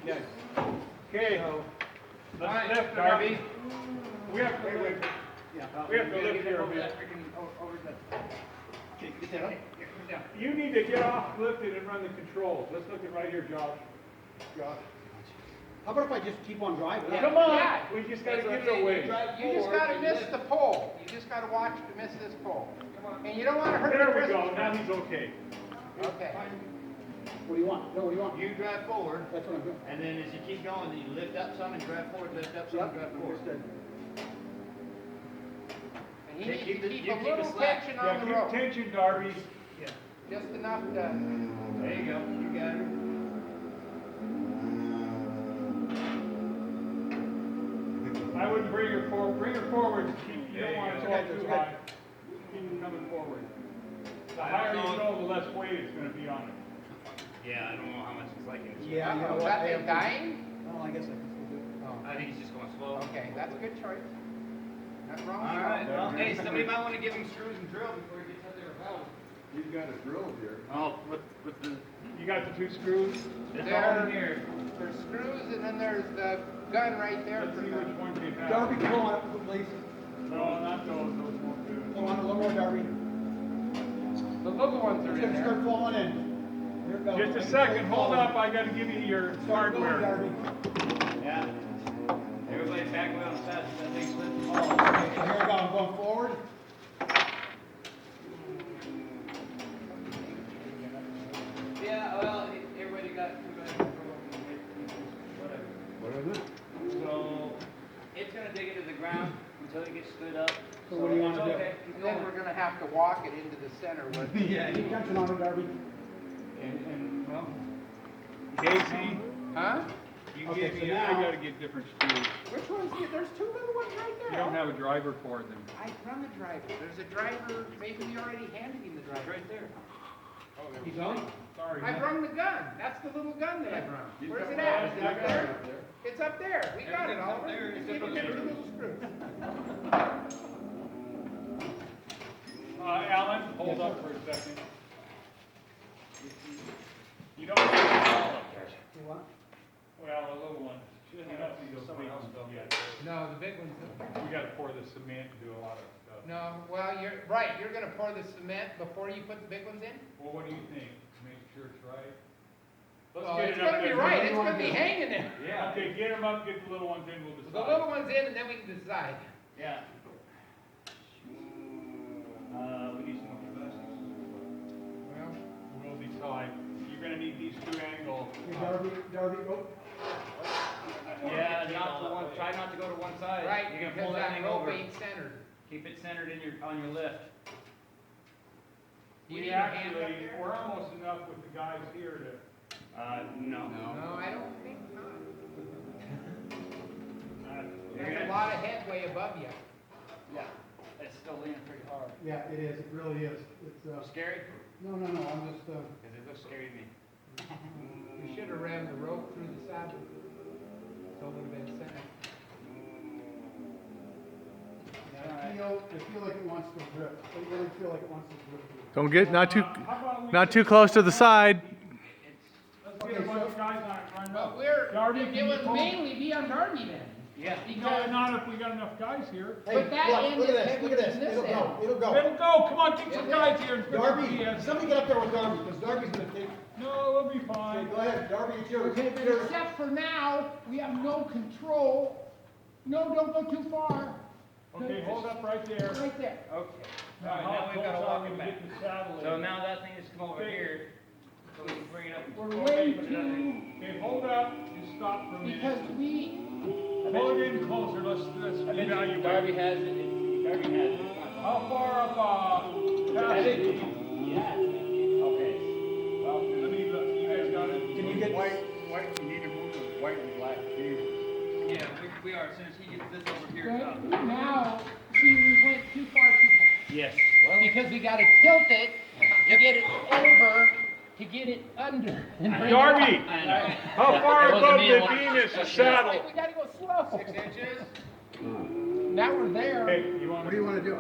Yes. Okay. So, Let's lift Darby. We have to lift. Yeah. We have to lift here a bit. Over the. Get that up. You need to get off, lift it, and run the controls. Let's look at right here, Josh. Josh. How about if I just keep on driving? Come on, Yeah. we just gotta That's get what it I'm away. saying. You just gotta miss the pole. You just gotta watch to miss this pole. And you don't wanna hurt There the we Christmas go, now tree. he's okay. Okay. What do you want? No, what do you want? You drive forward, That's what I'm doing. and then as you keep going, then you lift up some and drive forward, lift up some and drive forward. Understood. And he Keep needs to the- keep you a keep little it slack. tension Yeah, on the keep rope. tension, Darby. Just enough to, There you go, you got it. I wouldn't bring her forward, you There don't you want to go. go Okay, too that's high. Keep it coming forward. The higher you go, the less weight is gonna be on it. Yeah, I don't know how much it's like in this. Yeah, you know is what? that thing dying? Well, I guess I can still do it. Oh, I think it's just going slow. okay, that's a good choice. Nothing wrong All with right, that. well, hey, somebody might want to give him screws and drill before he gets out there without. He's got a drill here. Oh, with the, You got the 2 screws? it's There. all in here. There's screws and then there's the gun right there Let's for see the. which one you have. Darby, come on up, please. No, not those won't do. Come on, a little more, Darby. The little ones are It's in gonna there. start falling in. Here it goes. Just a second, hold up, I gotta give you your Start going, hardware. Darby. Yeah. Everybody back around as fast as that thing slips. Oh, okay, so here we go, I'm going forward. Yeah, well, everybody got, whatever. What is it? So, it's gonna dig into the ground until it gets stood up. So what do you wanna it's do? okay. And then we're gonna have to walk it into the center with. Yeah. Keep tension on it, Darby. And, well, Casey, Huh? you Okay, give so me, I now- gotta get different screws. Which ones? There's 2 little ones right there. You don't have a driver for them. I run the driver. There's a driver, maybe we already handed him the driver. right there. Keep going. Sorry. I brung the gun. That's the little gun that I brung. He's Where's got it at? one. Is it up there? It's up there. We got it, Everything's up Oliver. there. Just It's give up him there. 2 little screws. Alan, hold up for a second. You don't have to all up there. You want? Well, a little one. You don't see those big ones yet. No, the big ones. We gotta pour the cement and do a lot of stuff. No, well, you're right. You're gonna pour the cement before you put the big ones in? Well, what do you think? Make sure it's right? Let's Well, get it's it up gonna be there. right. It's gonna be hanging there. Yeah. Okay, get them up, get the little ones in, we'll decide. The little ones in and then we can decide. Yeah. We need some more glasses. Well, We'll decide. You're gonna need these 2 angles. Hey, Darby, oh. Yeah, not the one, try not to go to one side. right, You're gonna because pull that that thing rope over. ain't centered. Keep it centered in on your lift. Do you We need your hand up actually, there? we're almost enough with the guys here to, No. No, I don't think not. You're That's a gonna- lot of headway above you. Yeah, it's still leaning pretty hard. Yeah, it is, it really is. It's, Scary? no, I'm just, Because it looks scary to me. You should have ran the rope through the saddle. So it would have been centered. I feel like it wants to drip. I really feel like it wants to drip. Don't get not too how about we not just- too close to the side. Let's get a bunch of guys on it, run But up. we're, Darby, it can you would pull? mainly be on Darby then. Yeah. No, Because, not if we got enough guys here. Hey, But that look, end look at is this, look at heavier this. than this It'll go, end. it'll go. It'll go, come on, get some guys here and put the Darby, BS. somebody get up there with Darby, because Darby's gonna take, No, we'll be okay, fine. go ahead, Darby, it's yours. Okay, but except for now, we have no control. No, don't go too far. Okay, hold up right there. Right there. Okay. All Now, right, how now we've got to close are walk we it to back. get the saddle in? So now that thing has come over Okay. here, so we can bring it up. We're Okay, way put it too, Okay, hold up, just stop for a because minute. we, Pull it in closer, let's evaluate. Darby has it. Darby has it. How far up, past the, Yeah. Okay. well, let me, look. You guys got it? Can you get, White, you need to move the white and black here. Yeah, we are. As soon as he gets this over here. but now, see, we went too far. Yes. Because we gotta tilt it to get it over, to get it under. and bring it Darby, up. I know. how far It wasn't above me, the it wasn't- beam is the Like, saddle? we gotta go slow. 6 inches? Now we're there. Hey, you want what do you wanna do?